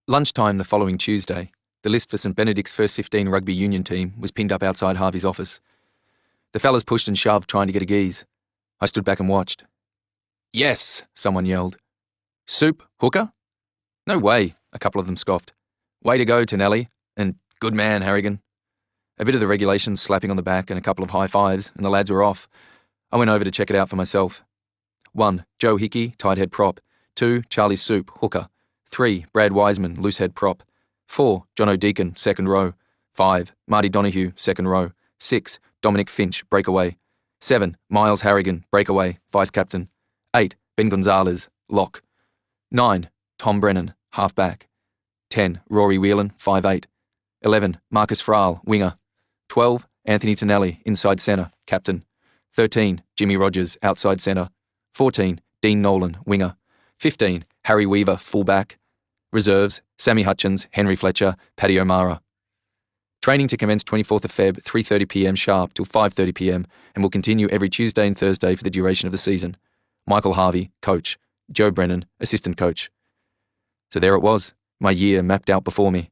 Lunchtime the following Tuesday, the list for St Benedict's first 15 rugby union team was pinned up outside Harvey's office. The fellas pushed and shoved trying to get a geese. I stood back and watched. "Yes," someone yelled. "Soup, hooker?" "No way," a couple of them scoffed. "Way to go, Tonelli," and "Good man, Harrigan." A bit of the regulations slapping on the back and a couple of high fives, and the lads were off. I went over to check it out for myself. 1. Joe Hickey, tight head prop. 2. Charlie Soup, hooker. 3. Brad Wiseman, loose head prop. 4. John O'Deacon, second row. 5. Marty Donoghue, second row. 6. Dominic Finch, breakaway. 7. Miles Harrigan, breakaway, vice captain. 8. Ben Gonzalez, lock. 9. Tom Brennan, half back. 10. Rory Whelan, 5'8". 11. Marcus Frahl, winger. 12. Anthony Tonelli, inside centre, captain. 13. Jimmy Rogers, outside centre. 14. Dean Nolan, winger. 15. Harry Weaver, full-back. Reserves, Sammy Hutchins, Henry Fletcher, Paddy O'Mara. Training to commence 24th of Feb, 3:30pm sharp till 5:30pm and will continue every Tuesday and Thursday for the duration of the season. Michael Harvey, coach. Joe Brennan, assistant coach. So there it was, my year mapped out before me.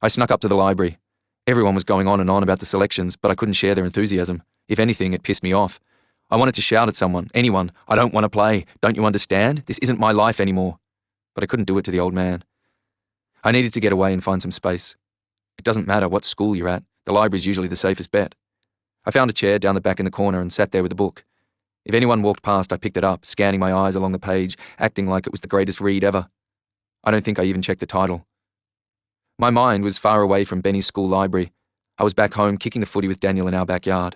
I snuck up to the library. Everyone was going on and on about the selections, but I couldn't share their enthusiasm. If anything, it pissed me off. I wanted to shout at someone, anyone, "I don't want to play. Don't you understand? This isn't my life anymore." But I couldn't do it to the old man. I needed to get away and find some space. It doesn't matter what school you're at, the library's usually the safest bet. I found a chair down the back in the corner and sat there with a book. If anyone walked past, I picked it up, scanning my eyes along the page, acting like it was the greatest read ever. I don't think I even checked the title. My mind was far away from Benny's school library. I was back home kicking the footy with Daniel in our backyard.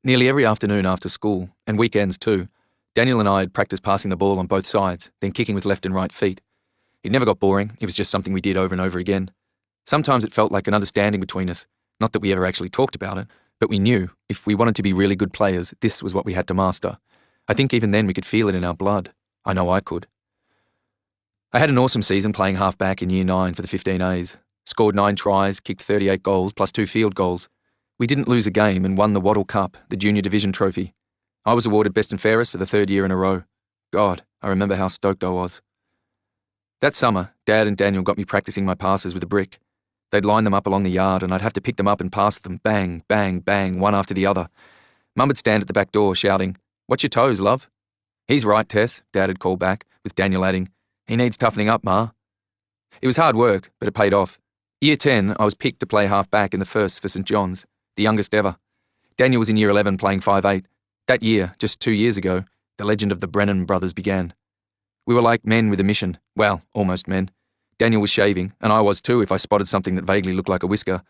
Nearly every afternoon after school, and weekends too, Daniel and I had practiced passing the ball on both sides, then kicking with left and right feet. It never got boring, it was just something we did over and over again. Sometimes it felt like an understanding between us, not that we ever actually talked about it, but we knew, if we wanted to be really good players, this was what we had to master. I think even then we could feel it in our blood. I know I could. I had an awesome season playing half-back in Year 9 for the 15As. Scored 9 tries, kicked 38 goals, plus 2 field goals. We didn't lose a game and won the Wattle Cup, the junior division trophy. I was awarded best and fairest for the 3rd year in a row. God, I remember how stoked I was. That summer, Dad and Daniel got me practicing my passes with a brick. They'd line them up along the yard and I'd have to pick them up and pass them, bang, bang, bang, one after the other. Mum would stand at the back door shouting, "Watch your toes, love." "He's right, Tess," Dad had called back, with Daniel adding, "He needs toughening up, Ma." It was hard work, but it paid off. Year 10, I was picked to play half-back in the first for St John's, the youngest ever. Daniel was in Year 11 playing 5'8". That year, just 2 years ago, the legend of the Brennan brothers began. We were like men with a mission. Well, almost men. Daniel was shaving, and I was too if I spotted something that vaguely looked like a whisker.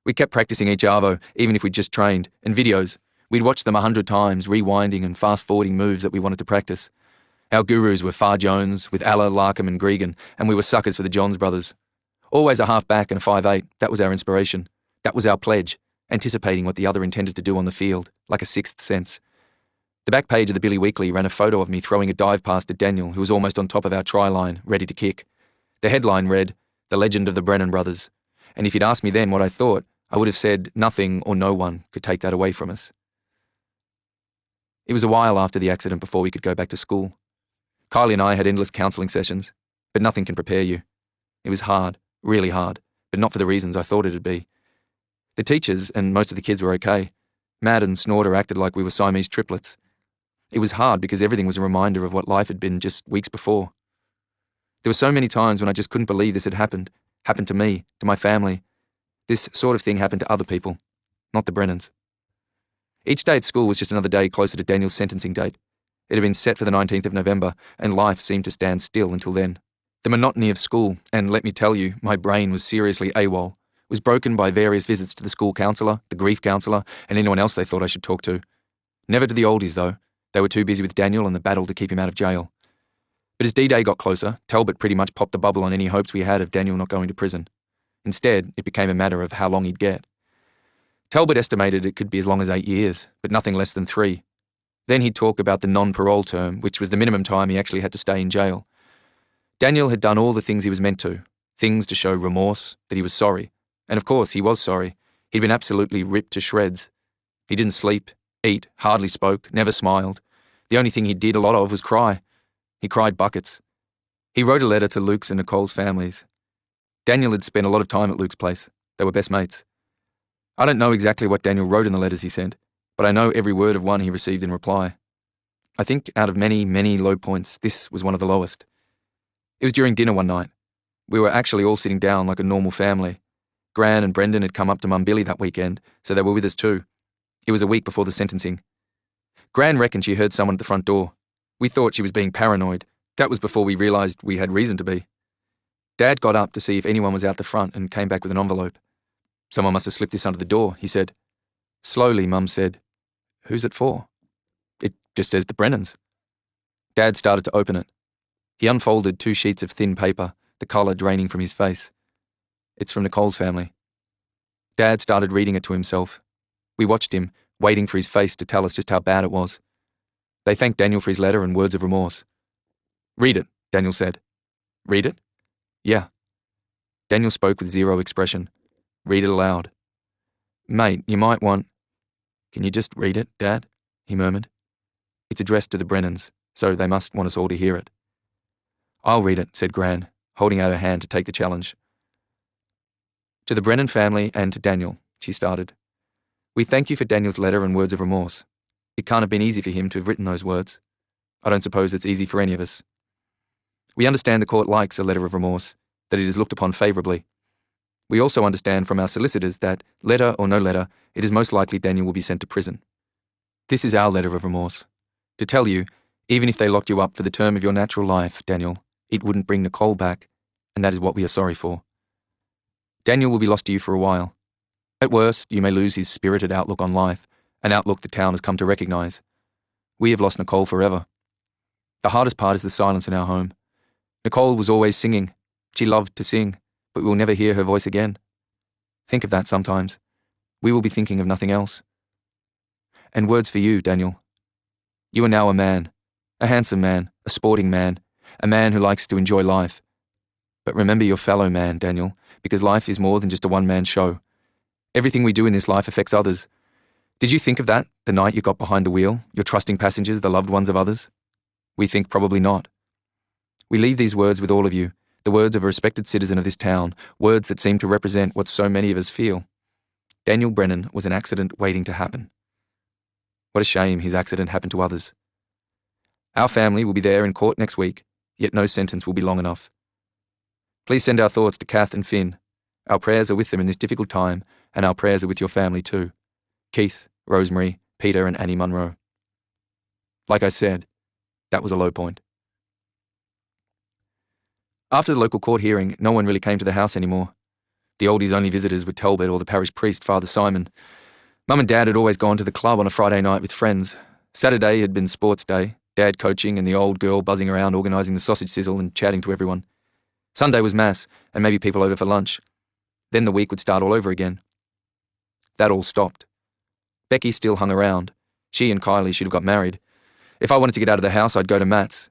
We kept practicing each arvo, even if we'd just trained, and videos. We'd watch them 100 times, rewinding and fast-forwarding moves that we wanted to practice. Our gurus were Far Jones, with Alla, Larkham and Gregan, and we were suckers for the Johns brothers. Always a half-back and a 5'8", that was our inspiration. That was our pledge, anticipating what the other intended to do on the field, like a sixth sense. The back page of the Billy Weekly ran a photo of me throwing a dive pass to Daniel, who was almost on top of our try line, ready to kick. The headline read, "The Legend of the Brennan Brothers," and if you'd asked me then what I thought, I would have said nothing or no one could take that away from us. It was a while after the accident before we could go back to school. Kylie and I had endless counselling sessions, but nothing can prepare you. It was hard, really hard, but not for the reasons I thought it'd be. The teachers and most of the kids were okay. Mad and Snorter acted like we were Siamese triplets. It was hard because everything was a reminder of what life had been just weeks before. There were so many times when I just couldn't believe this had happened to me, to my family. This sort of thing happened to other people, not the Brennans. Each day at school was just another day closer to Daniel's sentencing date. It had been set for the 19th of November, and life seemed to stand still until then. The monotony of school, and let me tell you, my brain was seriously AWOL, was broken by various visits to the school counsellor, the grief counsellor, and anyone else they thought I should talk to. Never to the oldies, though. They were too busy with Daniel and the battle to keep him out of jail. But as D-Day got closer, Talbot pretty much popped the bubble on any hopes we had of Daniel not going to prison. Instead, it became a matter of how long he'd get. Talbot estimated it could be as long as 8 years, but nothing less than 3. Then he'd talk about the non-parole term, which was the minimum time he actually had to stay in jail. Daniel had done all the things he was meant to, things to show remorse, that he was sorry. And of course, he was sorry. He'd been absolutely ripped to shreds. He didn't sleep, eat, hardly spoke, never smiled. The only thing he did a lot of was cry. He cried buckets. He wrote a letter to Luke's and Nicole's families. Daniel had spent a lot of time at Luke's place. They were best mates. I don't know exactly what Daniel wrote in the letters he sent, but I know every word of one he received in reply. I think out of many, many low points, this was one of the lowest. It was during dinner one night. We were actually all sitting down like a normal family. Gran and Brendan had come up to Mum Billy that weekend, so they were with us too. It was a week before the sentencing. Gran reckoned she heard someone at the front door. We thought she was being paranoid. That was before we realised we had reason to be. Dad got up to see if anyone was out the front and came back with an envelope. Someone must have slipped this under the door, he said. Slowly, Mum said, "Who's it for?" "It just says the Brennans." Dad started to open it. He unfolded 2 sheets of thin paper, the colour draining from his face. "It's from Nicole's family." Dad started reading it to himself. We watched him, waiting for his face to tell us just how bad it was. They thanked Daniel for his letter and words of remorse. "Read it," Daniel said. "Read it?" "Yeah." Daniel spoke with zero expression. "Read it aloud." "Mate, you might want—" "Can you just read it, Dad?" he murmured. "It's addressed to the Brennans, so they must want us all to hear it." "I'll read it," said Gran, holding out her hand to take the challenge. "To the Brennan family and to Daniel," she started. "We thank you for Daniel's letter and words of remorse. It can't have been easy for him to have written those words. I don't suppose it's easy for any of us. We understand the court likes a letter of remorse, that it is looked upon favourably. We also understand from our solicitors that, letter or no letter, it is most likely Daniel will be sent to prison. This is our letter of remorse. To tell you, even if they locked you up for the term of your natural life, Daniel, it wouldn't bring Nicole back, and that is what we are sorry for. Daniel will be lost to you for a while. At worst, you may lose his spirited outlook on life, an outlook the town has come to recognise. We have lost Nicole forever. The hardest part is the silence in our home. Nicole was always singing. She loved to sing, but we will never hear her voice again. Think of that sometimes. We will be thinking of nothing else. And words for you, Daniel. You are now a man, a handsome man, a sporting man, a man who likes to enjoy life. But remember your fellow man, Daniel, because life is more than just a one-man show. Everything we do in this life affects others. Did you think of that the night you got behind the wheel, your trusting passengers, the loved ones of others? We think probably not. We leave these words with all of you, the words of a respected citizen of this town, words that seem to represent what so many of us feel. Daniel Brennan was an accident waiting to happen. What a shame his accident happened to others. Our family will be there in court next week, yet no sentence will be long enough. Please send our thoughts to Kath and Finn. Our prayers are with them in this difficult time, and our prayers are with your family too. Keith, Rosemary, Peter and Annie Munro. Like I said, that was a low point. After the local court hearing, no one really came to the house anymore. The oldies' only visitors were Talbot or the parish priest, Father Simon. Mum and Dad had always gone to the club on a Friday night with friends. Saturday had been sports day, Dad coaching and the old girl buzzing around organising the sausage sizzle and chatting to everyone. Sunday was mass, and maybe people over for lunch. Then the week would start all over again. That all stopped. Becky still hung around. She and Kylie should have got married. If I wanted to get out of the house, I'd go to Matt's.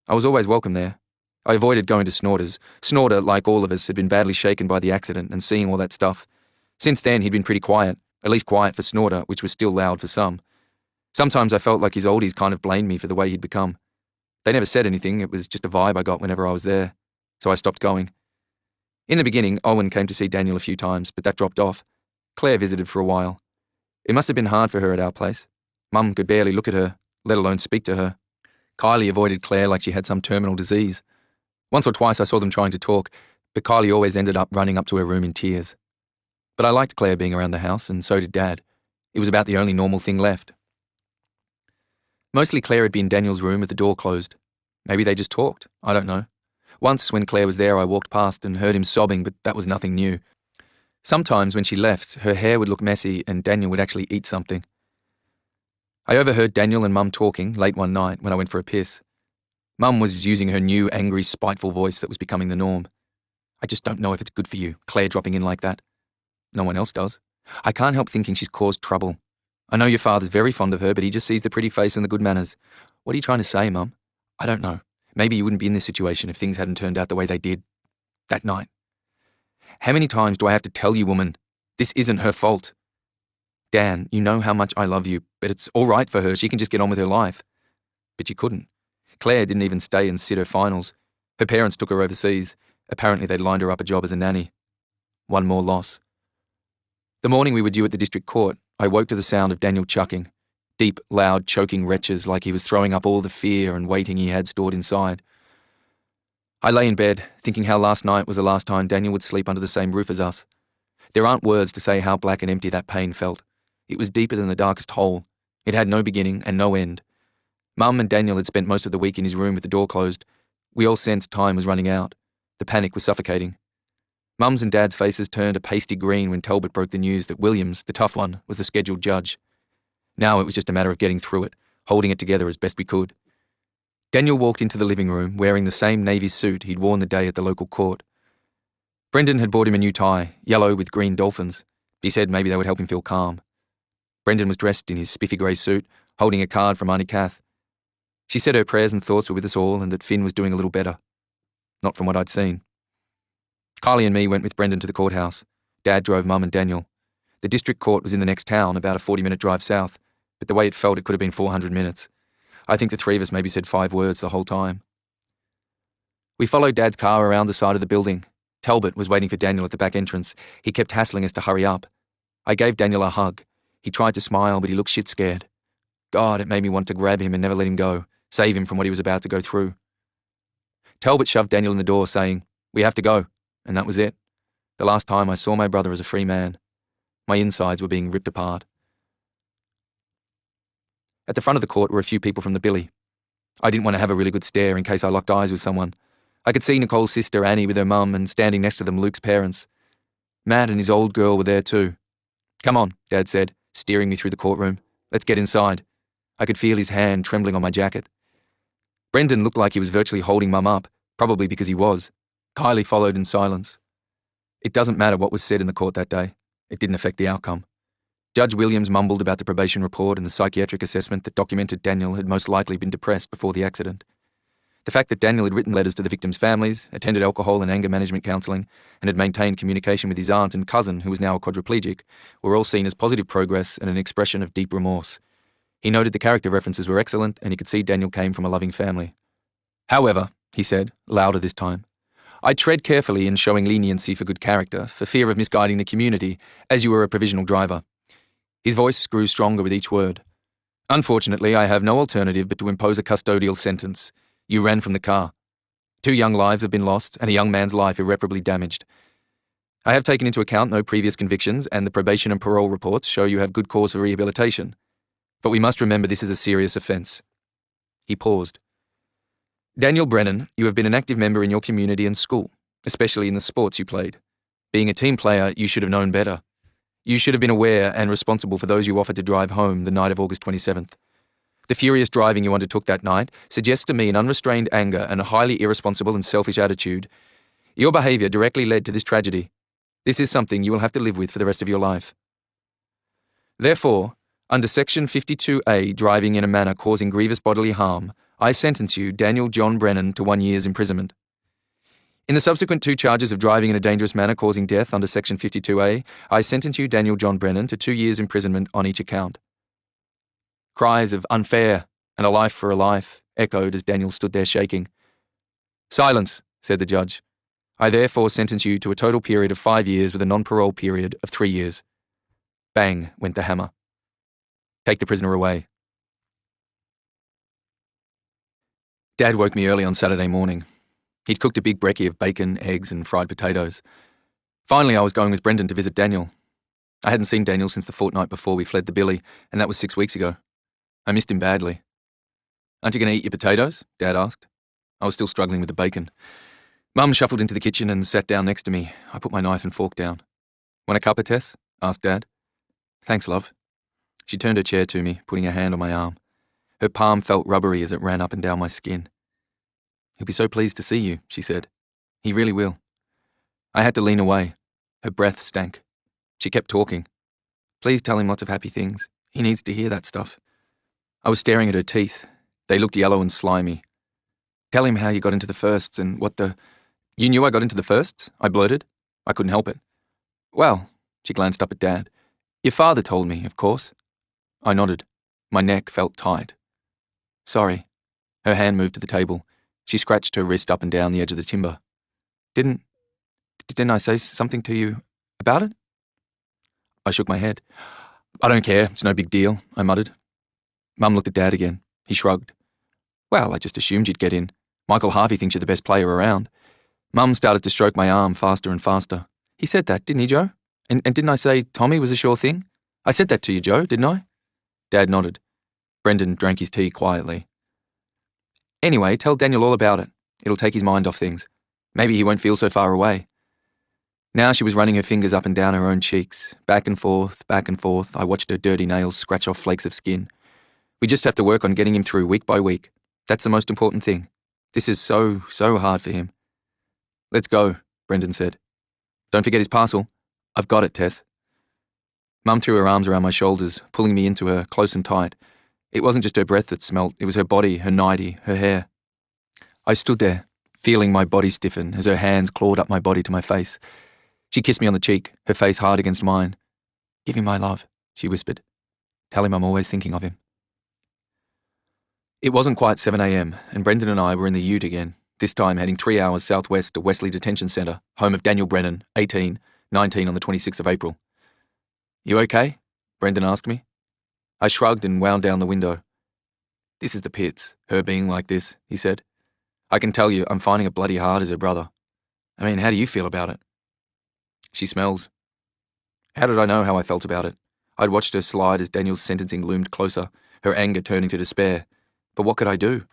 I was always welcome there. I avoided going to Snorter's. Snorter, like all of us, had been badly shaken by the accident and seeing all that stuff. Since then, he'd been pretty quiet, at least quiet for Snorter, which was still loud for some. Sometimes I felt like his oldies kind of blamed me for the way he'd become. They never said anything, it was just a vibe I got whenever I was there. So I stopped going. In the beginning, Owen came to see Daniel a few times, but that dropped off. Claire visited for a while. It must have been hard for her at our place. Mum could barely look at her, let alone speak to her. Kylie avoided Claire like she had some terminal disease. Once or twice I saw them trying to talk, but Kylie always ended up running up to her room in tears. But I liked Claire being around the house, and so did Dad. It was about the only normal thing left. Mostly Claire had been in Daniel's room with the door closed. Maybe they just talked, I don't know. Once, when Claire was there, I walked past and heard him sobbing, but that was nothing new. Sometimes when she left, her hair would look messy and Daniel would actually eat something. I overheard Daniel and Mum talking late one night when I went for a piss. Mum was using her new, angry, spiteful voice that was becoming the norm. "I just don't know if it's good for you, Claire dropping in like that. No one else does. I can't help thinking she's caused trouble. I know your father's very fond of her, but he just sees the pretty face and the good manners. What are you trying to say, Mum? I don't know. Maybe you wouldn't be in this situation if things hadn't turned out the way they did. That night. How many times do I have to tell you, woman? This isn't her fault. Dan, you know how much I love you, but it's all right for her. She can just get on with her life." But she couldn't. Claire didn't even stay and sit her finals. Her parents took her overseas. Apparently they'd lined her up a job as a nanny. One more loss. The morning we were due at the district court, I woke to the sound of Daniel chucking. Deep, loud, choking retches like he was throwing up all the fear and waiting he had stored inside. I lay in bed, thinking how last night was the last time Daniel would sleep under the same roof as us. There aren't words to say how black and empty that pain felt. It was deeper than the darkest hole. It had no beginning and no end. Mum and Daniel had spent most of the week in his room with the door closed. We all sensed time was running out. The panic was suffocating. Mum's and Dad's faces turned a pasty green when Talbot broke the news that Williams, the tough one, was the scheduled judge. Now it was just a matter of getting through it, holding it together as best we could. Daniel walked into the living room wearing the same navy suit he'd worn the day at the local court. Brendan had bought him a new tie, yellow with green dolphins. He said maybe they would help him feel calm. Brendan was dressed in his spiffy grey suit, holding a card from Auntie Kath. She said her prayers and thoughts were with us all and that Finn was doing a little better. Not from what I'd seen. Kylie and me went with Brendan to the courthouse. Dad drove Mum and Daniel. The district court was in the next town, about a 40-minute drive south, but the way it felt it could have been 400 minutes. I think the three of us maybe said 5 words the whole time. We followed Dad's car around the side of the building. Talbot was waiting for Daniel at the back entrance. He kept hassling us to hurry up. I gave Daniel a hug. He tried to smile, but he looked shit scared. God, it made me want to grab him and never let him go, save him from what he was about to go through. Talbot shoved Daniel in the door, saying, "We have to go," and that was it. The last time I saw my brother as a free man. My insides were being ripped apart. At the front of the court were a few people from the billy. I didn't want to have a really good stare in case I locked eyes with someone. I could see Nicole's sister Annie with her mum, and standing next to them Luke's parents. Matt and his old girl were there too. "Come on," Dad said, steering me through the courtroom. "Let's get inside." I could feel his hand trembling on my jacket. Brendan looked like he was virtually holding Mum up, probably because he was. Kylie followed in silence. It doesn't matter what was said in the court that day. It didn't affect the outcome. Judge Williams mumbled about the probation report and the psychiatric assessment that documented Daniel had most likely been depressed before the accident. The fact that Daniel had written letters to the victims' families, attended alcohol and anger management counselling, and had maintained communication with his aunt and cousin, who was now a quadriplegic, were all seen as positive progress and an expression of deep remorse. He noted the character references were excellent, and he could see Daniel came from a loving family. "However," he said, louder this time, "I tread carefully in showing leniency for good character, for fear of misguiding the community, as you were a provisional driver." His voice grew stronger with each word. "Unfortunately, I have no alternative but to impose a custodial sentence. You ran from the car. 2 young lives have been lost, and a young man's life irreparably damaged. I have taken into account no previous convictions, and the probation and parole reports show you have good cause for rehabilitation. But we must remember this is a serious offence." He paused. "Daniel Brennan, you have been an active member in your community and school, especially in the sports you played. Being a team player, you should have known better. You should have been aware and responsible for those you offered to drive home the night of August 27th. The furious driving you undertook that night suggests to me an unrestrained anger and a highly irresponsible and selfish attitude. Your behaviour directly led to this tragedy. This is something you will have to live with for the rest of your life. Therefore, under Section 52A, driving in a manner causing grievous bodily harm, I sentence you, Daniel John Brennan, to 1 year's imprisonment. In the subsequent 2 charges of driving in a dangerous manner causing death under Section 52A, I sentence you, Daniel John Brennan, to 2 years' imprisonment on each account." Cries of "unfair" and "a life for a life" echoed as Daniel stood there shaking. "Silence," said the judge. "I therefore sentence you to a total period of 5 years with a non-parole period of 3 years." Bang went the hammer. "Take the prisoner away." Dad woke me early on Saturday morning. He'd cooked a big brekkie of bacon, eggs and fried potatoes. Finally, I was going with Brendan to visit Daniel. I hadn't seen Daniel since the fortnight before we fled the billy, and that was 6 weeks ago. I missed him badly. "Aren't you going to eat your potatoes?" Dad asked. I was still struggling with the bacon. Mum shuffled into the kitchen and sat down next to me. I put my knife and fork down. "Want a cuppa, Tess?" asked Dad. "Thanks, love." She turned her chair to me, putting her hand on my arm. Her palm felt rubbery as it ran up and down my skin. "He'll be so pleased to see you," she said. "He really will." I had to lean away. Her breath stank. She kept talking. "Please tell him lots of happy things. He needs to hear that stuff." I was staring at her teeth. They looked yellow and slimy. "Tell him how you got into the firsts and what the—" "You knew I got into the firsts?" I blurted. I couldn't help it. "Well," she glanced up at Dad. "Your father told me, of course." I nodded. My neck felt tight. "Sorry." Her hand moved to the table. She scratched her wrist up and down the edge of the timber. Didn't I say something to you about it? I shook my head. I don't care, it's no big deal, I muttered. Mum looked at Dad again. He shrugged. Well, I just assumed you'd get in. Michael Harvey thinks you're the best player around. Mum started to stroke my arm faster and faster. He said that, didn't he, Joe? And didn't I say Tommy was a sure thing? I said that to you, Joe, didn't I? Dad nodded. Brendan drank his tea quietly. Anyway, tell Daniel all about it. It'll take his mind off things. Maybe he won't feel so far away. Now she was running her fingers up and down her own cheeks, back and forth, back and forth. I watched her dirty nails scratch off flakes of skin. We just have to work on getting him through week by week. That's the most important thing. This is so hard for him. Let's go, Brendan said. Don't forget his parcel. I've got it, Tess. Mum threw her arms around my shoulders, pulling me into her, close and tight. It wasn't just her breath that smelt, it was her body, her nightie, her hair. I stood there, feeling my body stiffen as her hands clawed up my body to my face. She kissed me on the cheek, her face hard against mine. Give him my love, she whispered. Tell him I'm always thinking of him. It wasn't quite 7 a.m, and Brendan and I were in the ute again, this time heading 3 hours southwest to Wesley Detention Centre, home of Daniel Brennan, 18, 19 on the 26th of April. You okay? Brendan asked me. I shrugged and wound down the window. This is the pits, her being like this, he said. I can tell you, I'm finding it bloody hard as her brother. I mean, how do you feel about it? She smells. How did I know how I felt about it? I'd watched her slide as Daniel's sentencing loomed closer, her anger turning to despair. But what could I do?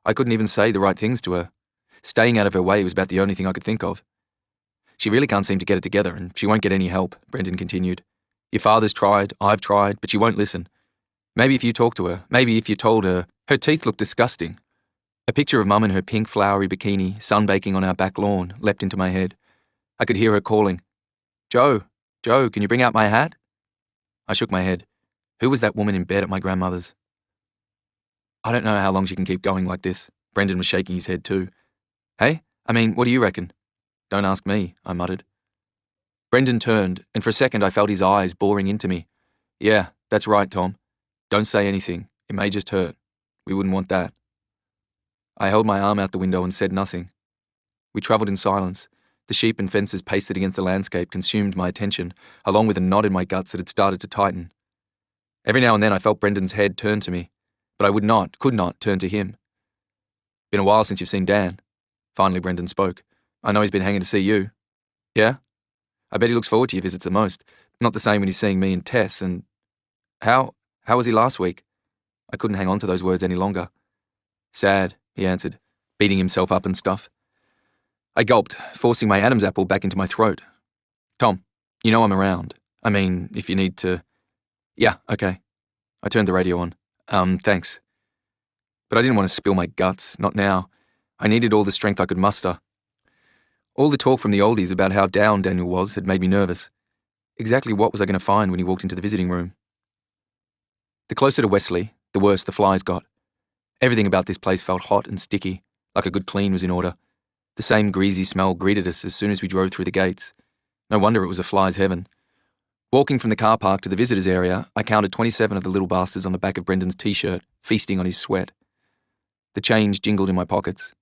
I couldn't even say the right things to her. Staying out of her way was about the only thing I could think of. She really can't seem to get it together, and she won't get any help, Brendan continued. Your father's tried, I've tried, but she won't listen. Maybe if you talked to her, maybe if you told her. Her teeth looked disgusting. A picture of Mum in her pink flowery bikini, sunbaking on our back lawn, leapt into my head. I could hear her calling, Joe, can you bring out my hat? I shook my head. Who was that woman in bed at my grandmother's? I don't know how long she can keep going like this. Brendan was shaking his head too. Hey, I mean, what do you reckon? Don't ask me, I muttered. Brendan turned, and for a second I felt his eyes boring into me. Yeah, that's right, Tom. Don't say anything. It may just hurt. We wouldn't want that. I held my arm out the window and said nothing. We travelled in silence. The sheep and fences pasted against the landscape consumed my attention, along with a knot in my guts that had started to tighten. Every now and then I felt Brendan's head turn to me, but I could not turn to him. Been a while since you've seen Dan. Finally Brendan spoke. I know he's been hanging to see you. Yeah? I bet he looks forward to your visits the most. Not the same when he's seeing me and Tess, and... How was he last week? I couldn't hang on to those words any longer. Sad, he answered, beating himself up and stuff. I gulped, forcing my Adam's apple back into my throat. Tom, you know I'm around. I mean, if you need to... Yeah, okay. I turned the radio on. Thanks. But I didn't want to spill my guts, not now. I needed all the strength I could muster. All the talk from the oldies about how down Daniel was had made me nervous. Exactly what was I going to find when he walked into the visiting room? The closer to Wesley, the worse the flies got. Everything about this place felt hot and sticky, like a good clean was in order. The same greasy smell greeted us as soon as we drove through the gates. No wonder it was a fly's heaven. Walking from the car park to the visitors area, I counted 27 of the little bastards on the back of Brendan's t-shirt, feasting on his sweat. The change jingled in my pockets.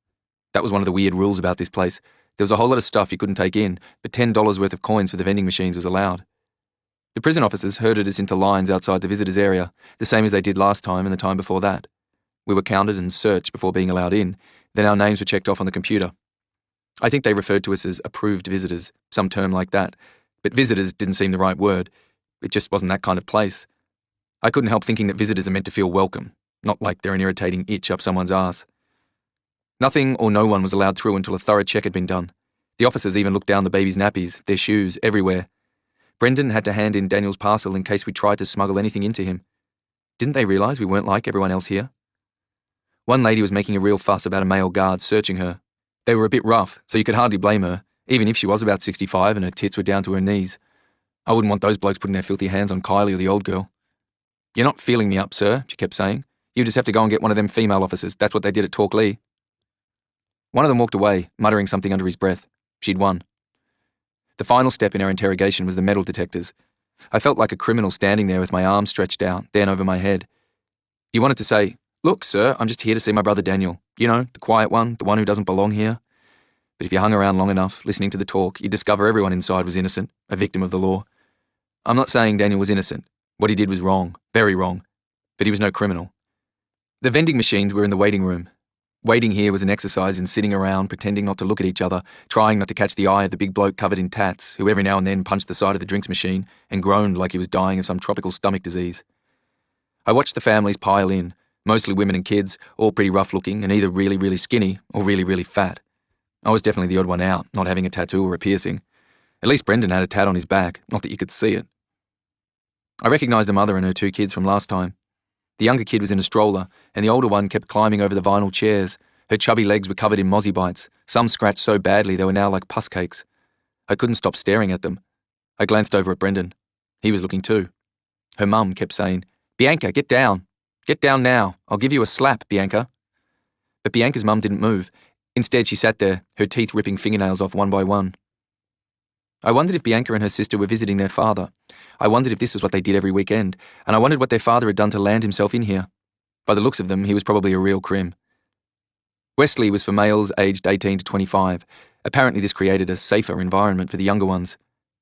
That was one of the weird rules about this place. There was a whole lot of stuff you couldn't take in, but $10 worth of coins for the vending machines was allowed. The prison officers herded us into lines outside the visitors area, the same as they did last time and the time before that. We were counted and searched before being allowed in, then our names were checked off on the computer. I think they referred to us as approved visitors, some term like that, but visitors didn't seem the right word. It just wasn't that kind of place. I couldn't help thinking that visitors are meant to feel welcome, not like they're an irritating itch up someone's arse. Nothing or no one was allowed through until a thorough check had been done. The officers even looked down the baby's nappies, their shoes, everywhere. Brendan had to hand in Daniel's parcel in case we tried to smuggle anything into him. Didn't they realise we weren't like everyone else here? One lady was making a real fuss about a male guard searching her. They were a bit rough, so you could hardly blame her, even if she was about 65 and her tits were down to her knees. I wouldn't want those blokes putting their filthy hands on Kylie or the old girl. You're not feeling me up, sir, she kept saying. You just have to go and get one of them female officers. That's what they did at Torquay. One of them walked away, muttering something under his breath. She'd won. The final step in our interrogation was the metal detectors. I felt like a criminal standing there with my arms stretched out, then over my head. He wanted to say, Look, sir, I'm just here to see my brother Daniel. You know, the quiet one, the one who doesn't belong here. But if you hung around long enough, listening to the talk, you'd discover everyone inside was innocent, a victim of the law. I'm not saying Daniel was innocent. What he did was wrong, very wrong. But he was no criminal. The vending machines were in the waiting room. Waiting here was an exercise in sitting around, pretending not to look at each other, trying not to catch the eye of the big bloke covered in tats, who every now and then punched the side of the drinks machine and groaned like he was dying of some tropical stomach disease. I watched the families pile in, mostly women and kids, all pretty rough-looking and either really, really skinny or really, really fat. I was definitely the odd one out, not having a tattoo or a piercing. At least Brendan had a tat on his back, not that you could see it. I recognised a mother and her 2 kids from last time. The younger kid was in a stroller, and the older one kept climbing over the vinyl chairs. Her chubby legs were covered in mozzie bites, some scratched so badly they were now like pus cakes. I couldn't stop staring at them. I glanced over at Brendan. He was looking too. Her mum kept saying, "Bianca, get down. Get down now. I'll give you a slap, Bianca." But Bianca's mum didn't move. Instead, she sat there, her teeth ripping fingernails off one by one. I wondered if Bianca and her sister were visiting their father. I wondered if this was what they did every weekend, and I wondered what their father had done to land himself in here. By the looks of them, he was probably a real crim. Wesley was for males aged 18 to 25. Apparently this created a safer environment for the younger ones.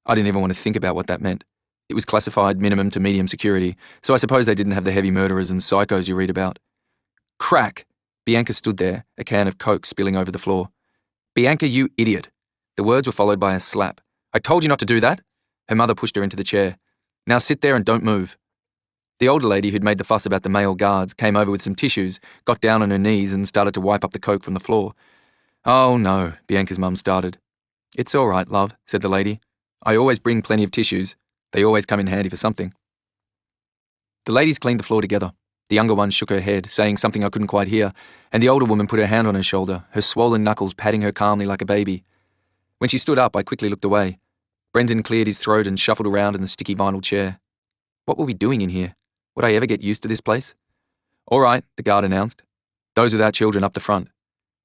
I didn't even want to think about what that meant. It was classified minimum to medium security, so I suppose they didn't have the heavy murderers and psychos you read about. Crack! Bianca stood there, a can of Coke spilling over the floor. "Bianca, you idiot!" The words were followed by a slap. "I told you not to do that." Her mother pushed her into the chair. "Now sit there and don't move." The older lady who'd made the fuss about the male guards came over with some tissues, got down on her knees and started to wipe up the Coke from the floor. "Oh no," Bianca's mum started. "It's all right, love," said the lady. "I always bring plenty of tissues. They always come in handy for something." The ladies cleaned the floor together. The younger one shook her head, saying something I couldn't quite hear, and the older woman put her hand on her shoulder, her swollen knuckles patting her calmly like a baby. When she stood up, I quickly looked away. Brendan cleared his throat and shuffled around in the sticky vinyl chair. What were we doing in here? Would I ever get used to this place? "All right," the guard announced. "Those without children up the front."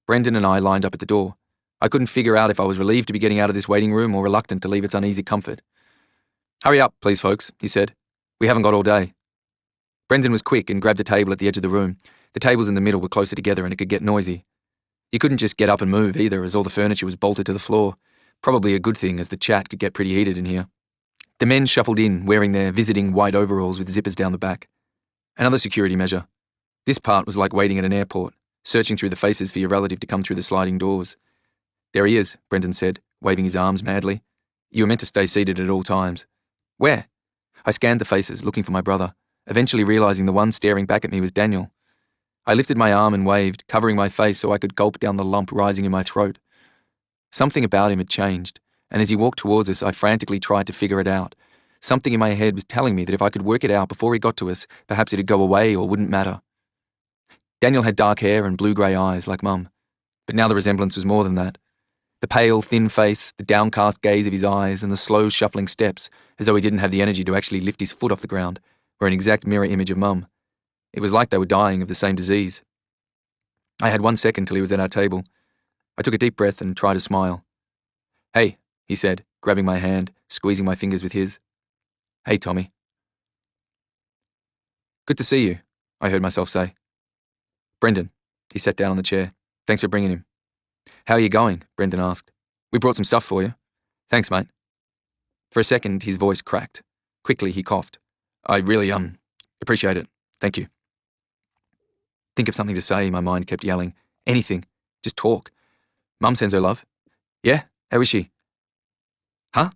Brendan and I lined up at the door. I couldn't figure out if I was relieved to be getting out of this waiting room or reluctant to leave its uneasy comfort. "Hurry up, please, folks," he said. "We haven't got all day." Brendan was quick and grabbed a table at the edge of the room. The tables in the middle were closer together and it could get noisy. You couldn't just get up and move either, as all the furniture was bolted to the floor. Probably a good thing, as the chat could get pretty heated in here. The men shuffled in, wearing their visiting white overalls with zippers down the back. Another security measure. This part was like waiting at an airport, searching through the faces for your relative to come through the sliding doors. "There he is," Brendan said, waving his arms madly. "You were meant to stay seated at all times." "Where?" I scanned the faces, looking for my brother, eventually realising the one staring back at me was Daniel. I lifted my arm and waved, covering my face so I could gulp down the lump rising in my throat. Something about him had changed, and as he walked towards us, I frantically tried to figure it out. Something in my head was telling me that if I could work it out before he got to us, perhaps it'd go away or wouldn't matter. Daniel had dark hair and blue-grey eyes like Mum, but now the resemblance was more than that. The pale, thin face, the downcast gaze of his eyes, and the slow, shuffling steps, as though he didn't have the energy to actually lift his foot off the ground, were an exact mirror image of Mum. It was like they were dying of the same disease. I had 1 second till he was at our table. I took a deep breath and tried to smile. "Hey," he said, grabbing my hand, squeezing my fingers with his. "Hey, Tommy." "Good to see you," I heard myself say. "Brendan." He sat down on the chair. "Thanks for bringing him." "How are you going?" Brendan asked. "We brought some stuff for you." "Thanks, mate." For a second, his voice cracked. Quickly, he coughed. "I really, appreciate it. Thank you." Think of something to say, my mind kept yelling. Anything. Just talk. "Mum sends her love." "Yeah? How is she?" "Huh?"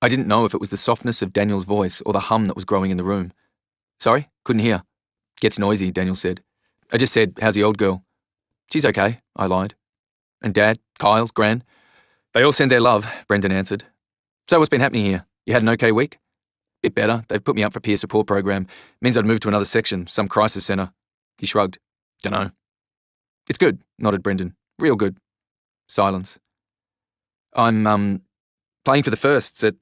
I didn't know if it was the softness of Daniel's voice or the hum that was growing in the room. "Sorry? Couldn't hear." "Gets noisy," Daniel said. "I just said, how's the old girl?" "She's okay," I lied. "And Dad, Kyle's, Gran?" "They all send their love," Brendan answered. "So what's been happening here? You had an okay week?" "Bit better. They've put me up for a peer support program. Means I'd move to another section, some crisis centre." He shrugged. "Dunno." "It's good," nodded Brendan. "Real good." Silence. "I'm, playing for the firsts at,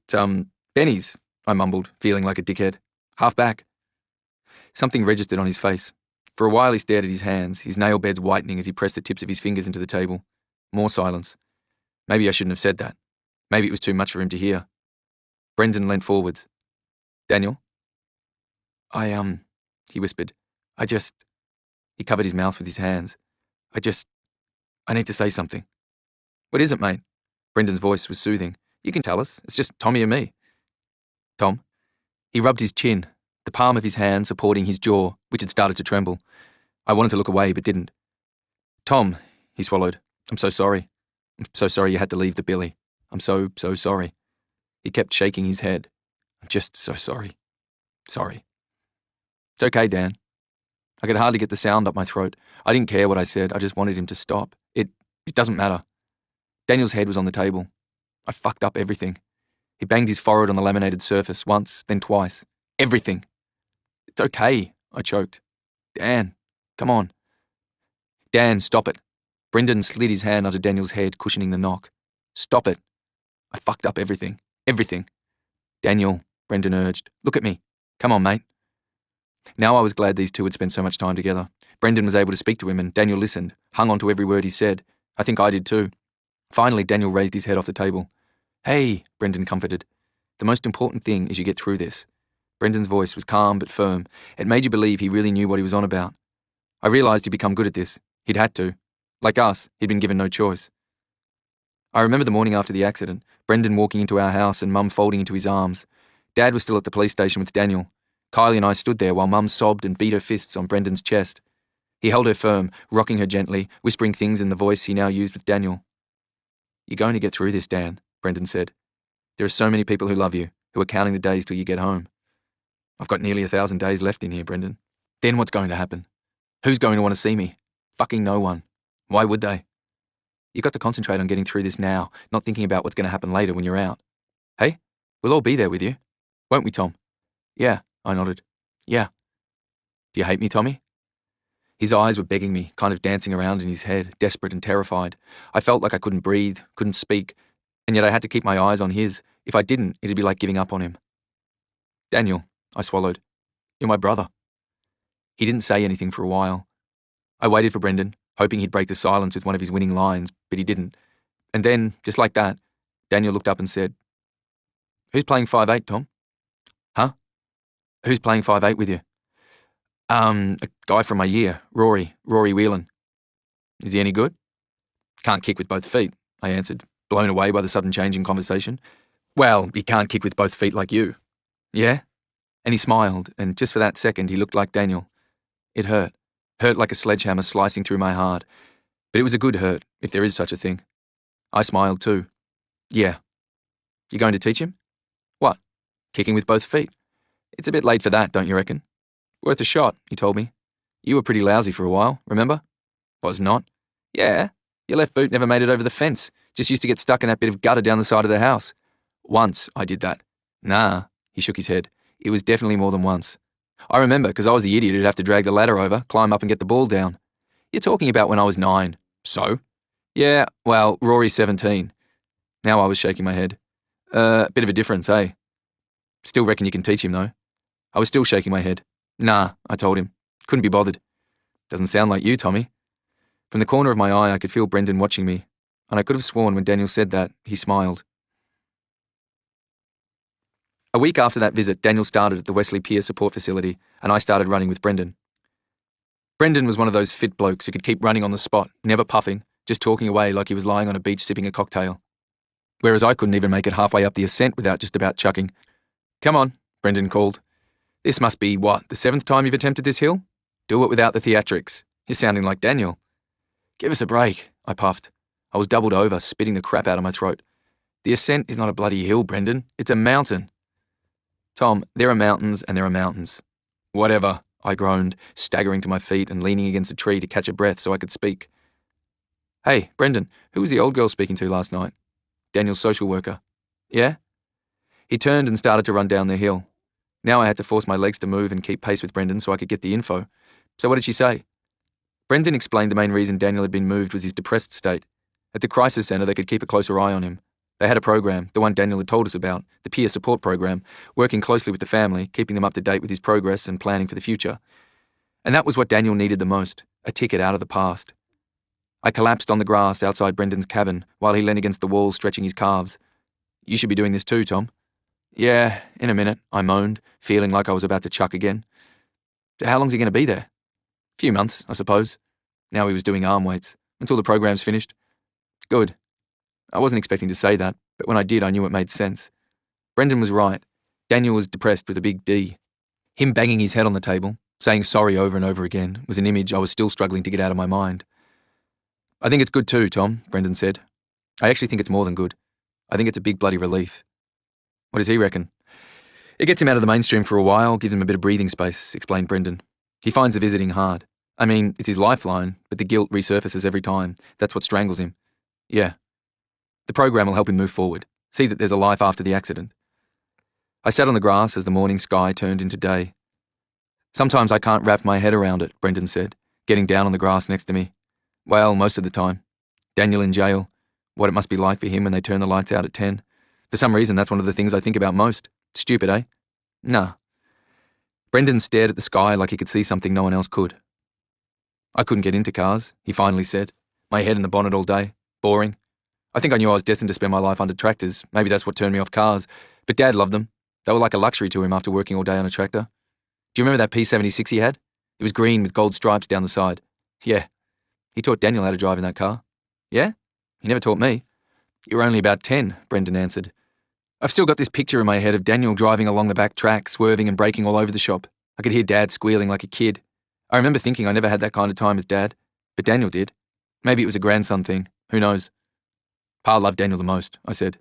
Benny's," I mumbled, feeling like a dickhead. "Half back." Something registered on his face. For a while he stared at his hands, his nail beds whitening as he pressed the tips of his fingers into the table. More silence. Maybe I shouldn't have said that. Maybe it was too much for him to hear. Brendan leant forwards. "Daniel?" He whispered. He covered his mouth with his hands. I need to say something. What is it, mate? Brendan's voice was soothing. You can tell us. It's just Tommy and me. Tom. He rubbed his chin, the palm of his hand supporting his jaw, which had started to tremble. I wanted to look away, but didn't. Tom, he swallowed. I'm so sorry. I'm so sorry you had to leave the billy. I'm so sorry. He kept shaking his head. I'm just so sorry. Sorry. It's okay, Dan. I could hardly get the sound up my throat. I didn't care what I said. I just wanted him to stop. It doesn't matter. Daniel's head was on the table. I fucked up everything. He banged his forehead on the laminated surface once, then twice. Everything. It's okay, I choked. Dan, come on. Dan, stop it. Brendan slid his hand under Daniel's head, cushioning the knock. Stop it. I fucked up everything. Everything. Daniel, Brendan urged. Look at me. Come on, mate. Now I was glad these two had spent so much time together. Brendan was able to speak to him and Daniel listened, hung on to every word he said. I think I did too. Finally, Daniel raised his head off the table. Hey, Brendan comforted. The most important thing is you get through this. Brendan's voice was calm but firm. It made you believe he really knew what he was on about. I realised he'd become good at this. He'd had to. Like us, he'd been given no choice. I remember the morning after the accident, Brendan walking into our house and Mum folding into his arms. Dad was still at the police station with Daniel. Kylie and I stood there while Mum sobbed and beat her fists on Brendan's chest. He held her firm, rocking her gently, whispering things in the voice he now used with Daniel. You're going to get through this, Dan, Brendan said. There are so many people who love you, who are counting the days till you get home. I've got nearly 1,000 days left in here, Brendan. Then what's going to happen? Who's going to want to see me? Fucking no one. Why would they? You've got to concentrate on getting through this now, not thinking about what's going to happen later when you're out. Hey, we'll all be there with you. Won't we, Tom? Yeah, I nodded. Yeah. Do you hate me, Tommy? His eyes were begging me, kind of dancing around in his head, desperate and terrified. I felt like I couldn't breathe, couldn't speak, and yet I had to keep my eyes on his. If I didn't, it'd be like giving up on him. Daniel, I swallowed. You're my brother. He didn't say anything for a while. I waited for Brendan, hoping he'd break the silence with one of his winning lines, but he didn't. And then, just like that, Daniel looked up and said, Who's playing 5'8", Tom? Huh? Who's playing 5'8" with you? A guy from my year, Rory Whelan. Is he any good? Can't kick with both feet, I answered, blown away by the sudden change in conversation. Well, he can't kick with both feet like you. Yeah? And he smiled, and just for that second he looked like Daniel. It hurt like a sledgehammer slicing through my heart. But it was a good hurt, if there is such a thing. I smiled too. Yeah. You going to teach him? What? Kicking with both feet? It's a bit late for that, don't you reckon? Worth a shot, he told me. You were pretty lousy for a while, remember? Was not. Yeah. Your left boot never made it over the fence. Just used to get stuck in that bit of gutter down the side of the house. Once I did that. Nah, he shook his head. It was definitely more than once. I remember, because I was the idiot who'd have to drag the ladder over, climb up and get the ball down. You're talking about when I was 9. So? Yeah, well, Rory's 17. Now I was shaking my head. Bit of a difference, eh? Still reckon you can teach him, though. I was still shaking my head. Nah, I told him. Couldn't be bothered. Doesn't sound like you, Tommy. From the corner of my eye, I could feel Brendan watching me, and I could have sworn when Daniel said that, he smiled. A week after that visit, Daniel started at the Wesley Peer Support Facility, and I started running with Brendan. Brendan was one of those fit blokes who could keep running on the spot, never puffing, just talking away like he was lying on a beach sipping a cocktail. Whereas I couldn't even make it halfway up the ascent without just about chucking. Come on, Brendan called. This must be, what, the 7th time you've attempted this hill? Do it without the theatrics. You're sounding like Daniel. Give us a break, I puffed. I was doubled over, spitting the crap out of my throat. The ascent is not a bloody hill, Brendan. It's a mountain. Tom, there are mountains and there are mountains. Whatever, I groaned, staggering to my feet and leaning against a tree to catch a breath so I could speak. Hey, Brendan, who was the old girl speaking to last night? Daniel's social worker. Yeah? He turned and started to run down the hill. Now I had to force my legs to move and keep pace with Brendan so I could get the info. So what did she say? Brendan explained the main reason Daniel had been moved was his depressed state. At the crisis centre, they could keep a closer eye on him. They had a program, the one Daniel had told us about, the peer support program, working closely with the family, keeping them up to date with his progress and planning for the future. And that was what Daniel needed the most, a ticket out of the past. I collapsed on the grass outside Brendan's cabin while he leaned against the wall stretching his calves. You should be doing this too, Tom. Yeah, in a minute, I moaned, feeling like I was about to chuck again. So how long's he going to be there? Few months, I suppose. Now he was doing arm weights, until the program's finished. Good. I wasn't expecting to say that, but when I did, I knew it made sense. Brendan was right. Daniel was depressed with a big D. Him banging his head on the table, saying sorry over and over again, was an image I was still struggling to get out of my mind. I think it's good too, Tom, Brendan said. I actually think it's more than good. I think it's a big bloody relief. What does he reckon? It gets him out of the mainstream for a while, gives him a bit of breathing space, explained Brendan. He finds the visiting hard. I mean, it's his lifeline, but the guilt resurfaces every time. That's what strangles him. Yeah. The program will help him move forward, see that there's a life after the accident. I sat on the grass as the morning sky turned into day. Sometimes I can't wrap my head around it, Brendan said, getting down on the grass next to me. Well, most of the time. Daniel in jail, what it must be like for him when they turn the lights out at 10. For some reason, that's one of the things I think about most. Stupid, eh? Nah. Brendan stared at the sky like he could see something no one else could. I couldn't get into cars, he finally said. My head in the bonnet all day. Boring. I think I knew I was destined to spend my life under tractors. Maybe that's what turned me off cars. But Dad loved them. They were like a luxury to him after working all day on a tractor. Do you remember that P76 he had? It was green with gold stripes down the side. Yeah. He taught Daniel how to drive in that car. Yeah? He never taught me. You were only about 10, Brendan answered. I've still got this picture in my head of Daniel driving along the back track, swerving and braking all over the shop. I could hear Dad squealing like a kid. I remember thinking I never had that kind of time with Dad, but Daniel did. Maybe it was a grandson thing. Who knows? Pa loved Daniel the most, I said.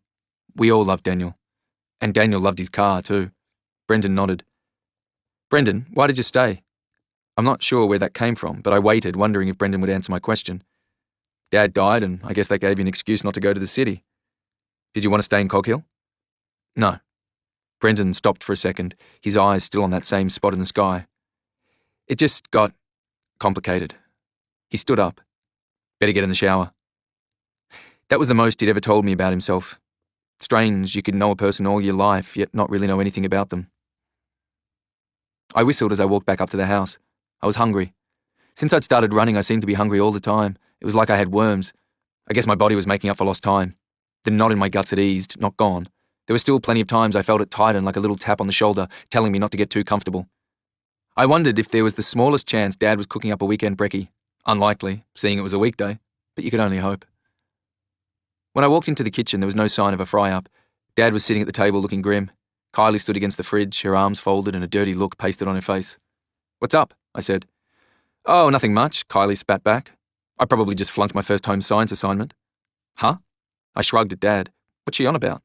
We all loved Daniel. And Daniel loved his car, too. Brendan nodded. Brendan, why did you stay? I'm not sure where that came from, but I waited, wondering if Brendan would answer my question. Dad died, and I guess that gave you an excuse not to go to the city. Did you want to stay in Cog Hill? No. Brendan stopped for a second, his eyes still on that same spot in the sky. It just got complicated. He stood up. Better get in the shower. That was the most he'd ever told me about himself. Strange, you could know a person all your life, yet not really know anything about them. I whistled as I walked back up to the house. I was hungry. Since I'd started running, I seemed to be hungry all the time. It was like I had worms. I guess my body was making up for lost time. The knot in my guts had eased, not gone. There were still plenty of times I felt it tighten like a little tap on the shoulder, telling me not to get too comfortable. I wondered if there was the smallest chance Dad was cooking up a weekend brekkie. Unlikely, seeing it was a weekday, but you could only hope. When I walked into the kitchen, there was no sign of a fry-up. Dad was sitting at the table looking grim. Kylie stood against the fridge, her arms folded and a dirty look pasted on her face. What's up? I said. Oh, nothing much, Kylie spat back. I probably just flunked my first home science assignment. Huh? I shrugged at Dad. What's she on about?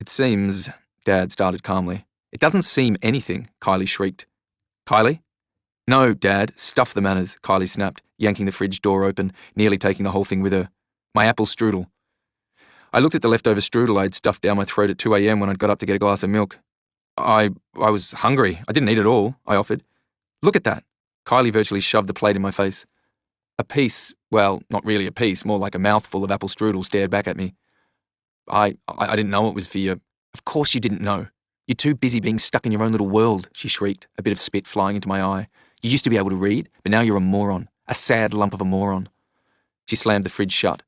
It seems, Dad started calmly. It doesn't seem anything, Kylie shrieked. Kylie? No, Dad, stuff the manners, Kylie snapped, yanking the fridge door open, nearly taking the whole thing with her. My apple strudel. I looked at the leftover strudel I'd stuffed down my throat at 2 a.m. when I'd got up to get a glass of milk. I was hungry. I didn't eat it all, I offered. Look at that. Kylie virtually shoved the plate in my face. A piece, well, not really a piece, more like a mouthful of apple strudel stared back at me. I didn't know it was for you. Of course you didn't know. You're too busy being stuck in your own little world, she shrieked, a bit of spit flying into my eye. You used to be able to read, but now you're a moron. A sad lump of a moron. She slammed the fridge shut.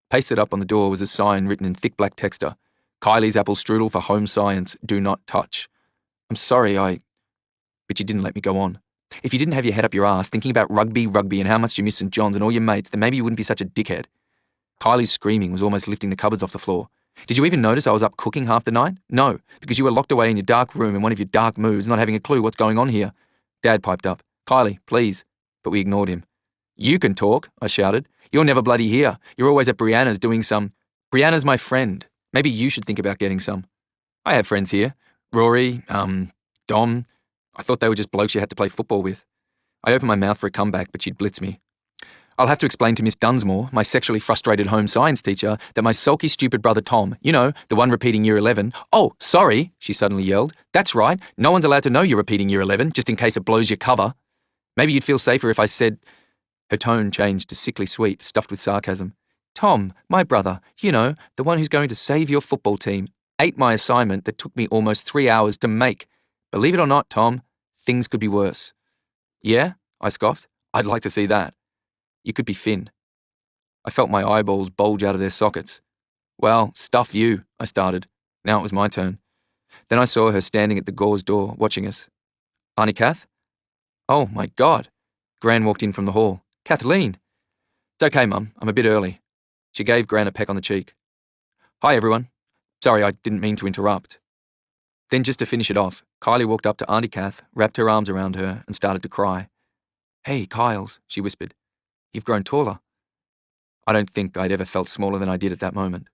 Pasted up on the door was a sign written in thick black texter. Kylie's apple strudel for home science, do not touch. I'm sorry, But you didn't let me go on. If you didn't have your head up your ass thinking about rugby, and how much you miss St. John's and all your mates, then maybe you wouldn't be such a dickhead. Kylie's screaming was almost lifting the cupboards off the floor. Did you even notice I was up cooking half the night? No, because you were locked away in your dark room in one of your dark moods, not having a clue what's going on here. Dad piped up. Kylie, please. But we ignored him. You can talk, I shouted. You're never bloody here. You're always at Brianna's doing some... Brianna's my friend. Maybe you should think about getting some. I have friends here. Rory, Dom. I thought they were just blokes you had to play football with. I opened my mouth for a comeback, but she'd blitz me. I'll have to explain to Miss Dunsmore, my sexually frustrated home science teacher, that my sulky, stupid brother Tom, you know, the one repeating year 11. Oh, sorry, she suddenly yelled. That's right. No one's allowed to know you're repeating year 11, just in case it blows your cover. Maybe you'd feel safer if I said... Her tone changed to sickly sweet, stuffed with sarcasm. Tom, my brother, you know, the one who's going to save your football team, ate my assignment that took me almost 3 hours to make. Believe it or not, Tom, things could be worse. Yeah? I scoffed. I'd like to see that. You could be Finn. I felt my eyeballs bulge out of their sockets. Well, stuff you, I started. Now it was my turn. Then I saw her standing at the gauze door, watching us. Auntie Kath? Oh, my God. Gran walked in from the hall. Kathleen! It's okay, Mum. I'm a bit early. She gave Gran a peck on the cheek. Hi, everyone. Sorry, I didn't mean to interrupt. Then just to finish it off, Kylie walked up to Auntie Kath, wrapped her arms around her, and started to cry. Hey, Kyles, she whispered. You've grown taller. I don't think I'd ever felt smaller than I did at that moment.